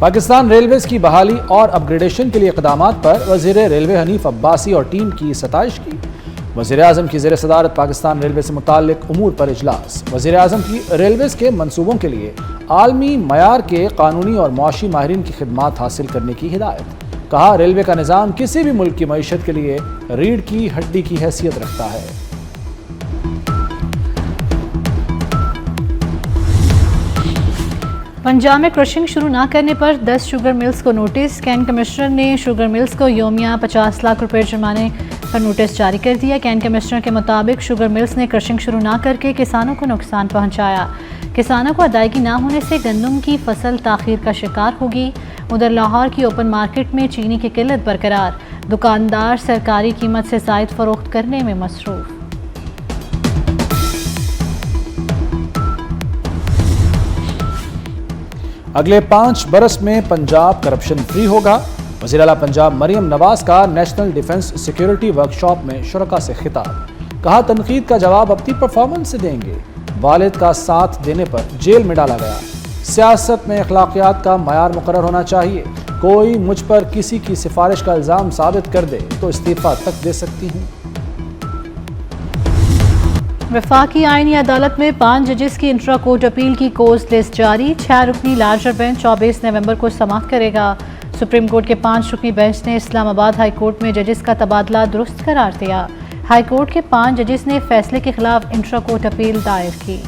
Pakistan railways کی بحالی اور اپ گریڈیشن کے لیے اقدامات پر وزیر ریلوے حنیف عباسی اور ٹیم کی ستائش کی۔ وزیر اعظم کی زیر صدارت پاکستان ریلوے سے متعلق امور پر اجلاس۔ وزیر اعظم کی ریلویز کے منصوبوں کے لیے عالمی معیار کے قانونی اور معاشی ماہرین کی خدمات حاصل کرنے کی ہدایت۔ کہا ریلوے کا نظام کسی بھی ملک کی معیشت کے لیے ریڑھ کی ہڈی کی حیثیت رکھتا ہے۔ پنجاب میں کرشنگ شروع نہ کرنے پر 10 شوگر ملز کو نوٹس۔ کین کمشنر نے شوگر ملز کو یومیہ 50 لاکھ روپے جرمانے پر نوٹس جاری کر دیا۔ کین کمشنر کے مطابق شوگر ملز نے کرشنگ شروع نہ کر کے کسانوں کو نقصان پہنچایا۔ کسانوں کو ادائیگی نہ ہونے سے گندم کی فصل تاخیر کا شکار ہوگی۔ ادھر لاہور کی اوپن مارکیٹ میں چینی کی قلت برقرار، دکاندار سرکاری قیمت سے زائد فروخت کرنے میں مصروف۔ اگلے 5 برس میں پنجاب کرپشن فری ہوگا۔ وزیر اعلیٰ پنجاب مریم نواز کا نیشنل ڈیفنس سیکیورٹی ورکشاپ میں شرکاء سے خطاب۔ کہا تنقید کا جواب اپنی پرفارمنس سے دیں گے۔ والد کا ساتھ دینے پر جیل میں ڈالا گیا۔ سیاست میں اخلاقیات کا معیار مقرر ہونا چاہیے۔ کوئی مجھ پر کسی کی سفارش کا الزام ثابت کر دے تو استعفیٰ تک دے سکتی ہوں۔ وفاقی آئینی عدالت میں 5 ججز کی انٹرا کورٹ اپیل کی کوز لسٹ جاری۔ 6 رکنی لارجر بینچ 24 نومبر کو سماعت کرے گا۔ سپریم کورٹ کے 5 رکنی بینچ نے اسلام آباد ہائی کورٹ میں ججز کا تبادلہ درست قرار دیا۔ ہائی کورٹ کے 5 ججز نے فیصلے کے خلاف انٹرا کورٹ اپیل دائر کی۔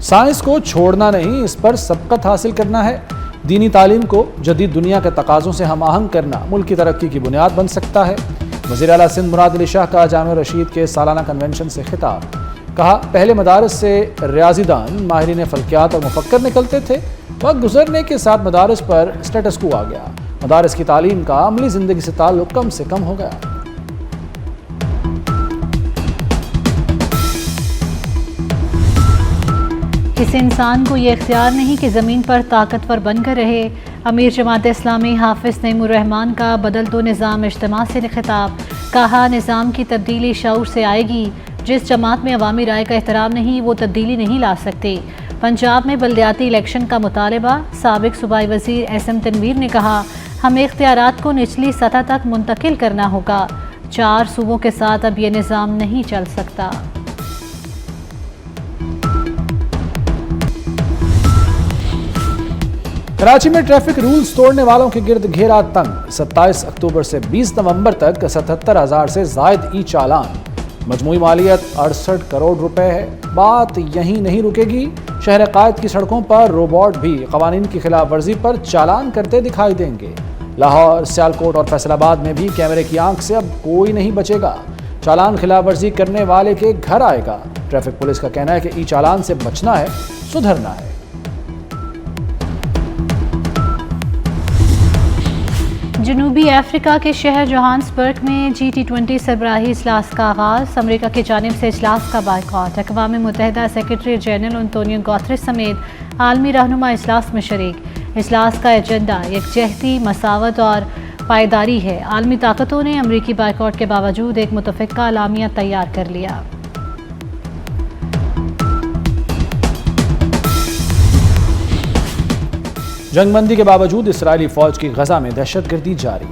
سائنس کو چھوڑنا نہیں، اس پر سبقت حاصل کرنا ہے۔ دینی تعلیم کو جدید دنیا کے تقاضوں سے ہم آہنگ کرنا ملک کی ترقی کی بنیاد بن سکتا ہے۔ وزیر اعلیٰ سندھ مراد علی شاہ کا جامعہ رشید کے سالانہ کنونشن سے خطاب۔ کہا پہلے مدارس سے ریاضی دان، ماہرین فلکیات اور مفکر نکلتے تھے، وقت گزرنے کے ساتھ مدارس پر سٹیٹس کو آ گیا۔ مدارس کی تعلیم کا عملی زندگی سے تعلق کم سے کم ہو گیا۔ کسی انسان کو یہ اختیار نہیں کہ زمین پر طاقتور بن کر رہے۔ امیر جماعت اسلامی حافظ نعیم الرحمان کا بدل دو نظام اجتماع سے خطاب۔ کہا نظام کی تبدیلی شعور سے آئے گی۔ جس جماعت میں عوامی رائے کا احترام نہیں وہ تبدیلی نہیں لا سکتی۔ پنجاب میں بلدیاتی الیکشن کا مطالبہ۔ سابق صوبائی وزیر ایس ایم تنویر نے کہا ہمیں اختیارات کو نچلی سطح تک منتقل کرنا ہوگا۔ 4 صوبوں کے ساتھ اب یہ نظام نہیں چل سکتا۔ کراچی میں ٹریفک رولز توڑنے والوں کے گرد گھیرا تنگ۔ 27 اکتوبر سے 20 نومبر تک 77,000 سے زائد ای چالان۔ مجموعی مالیت 68 کروڑ روپے ہے۔ بات یہیں نہیں رکے گی۔ شہر قائد کی سڑکوں پر روبوٹ بھی قوانین کی خلاف ورزی پر چالان کرتے دکھائی دیں گے۔ لاہور، سیالکوٹ اور فیصل آباد میں بھی کیمرے کی آنکھ سے اب کوئی نہیں بچے گا۔ چالان خلاف ورزی کرنے والے کے گھر آئے گا۔ ٹریفک پولیس کا کہنا ہے کہ ای چالان سے بچنا ہے، سدھرنا ہے۔ جنوبی افریقہ کے شہر جوہانسبرگ میں G20 سربراہی اجلاس کا آغاز۔ امریکہ کی جانب سے اجلاس کا بائیکاٹ۔ اقوام متحدہ سیکرٹری جنرل انطونیو گوتریس سمیت عالمی رہنما اجلاس میں شریک۔ اجلاس کا ایجنڈا یکجہتی، مساوات اور پائیداری ہے۔ عالمی طاقتوں نے امریکی بائیکاٹ کے باوجود ایک متفقہ اعلامیہ تیار کر لیا۔ جنگ بندی کے باوجود اسرائیلی فوج کی غزہ میں دہشت گردی جاری۔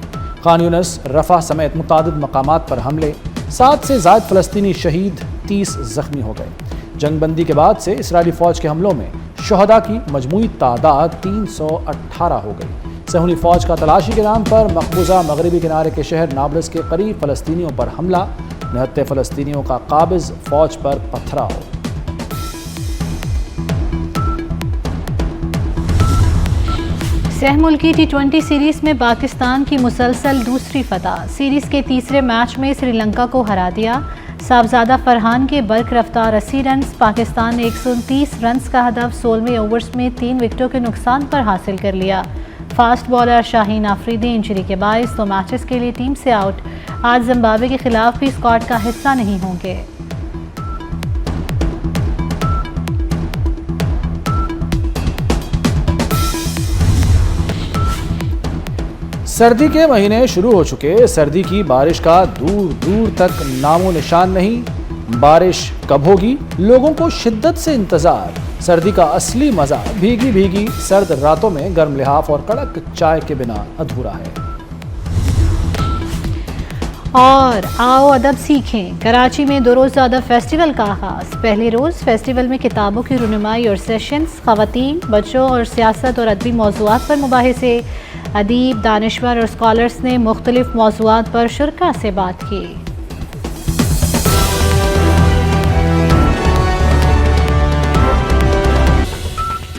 خان یونس، رفح سمیت متعدد مقامات پر حملے۔ 7 سے زائد فلسطینی شہید، 30 زخمی ہو گئے۔ جنگ بندی کے بعد سے اسرائیلی فوج کے حملوں میں شہداء کی مجموعی تعداد 318 ہو گئی۔ صہیونی فوج کا تلاشی کے نام پر مقبوضہ مغربی کنارے کے شہر نابلس کے قریب فلسطینیوں پر حملہ۔ نہتے فلسطینیوں کا قابض، فوج پر پتھراؤ۔ سہ ملکی T20 سیریز میں پاکستان کی مسلسل دوسری فتح۔ سیریز کے تیسرے میچ میں سری لنکا کو ہرا دیا۔ صاحبزادہ فرحان کے برق رفتار 80 رنز۔ پاکستان نے 129 رنز کا ہدف 16ویں اوورز میں 3 وکٹوں کے نقصان پر حاصل کر لیا۔ فاسٹ بالر شاہین آفریدی انجری کے باعث 2 میچز کے لیے ٹیم سے آؤٹ۔ آج زمبابوے کے خلاف بھی اسکواڈ کا حصہ نہیں ہوں گے۔ سردی کے مہینے شروع ہو چکے۔ سردی کی بارش کا دور دور تک نام و نشان نہیں۔ بارش کب ہوگی؟ لوگوں کو شدت سے انتظار۔ سردی کا اصلی مزہ بھیگی بھیگی سرد راتوں میں گرم لحاف اور کڑک چائے کے بنا ادھورا ہے۔ اور آؤ ادب سیکھیں، کراچی میں 2 روز زیادہ فیسٹیول کا آغاز۔ پہلے روز فیسٹیول میں کتابوں کی رونمائی اور سیشنز، خواتین، بچوں اور سیاست اور ادبی موضوعات پر مباحثے۔ ادیب، دانشور اور اسکالرز نے مختلف موضوعات پر شرکاء سے بات کی۔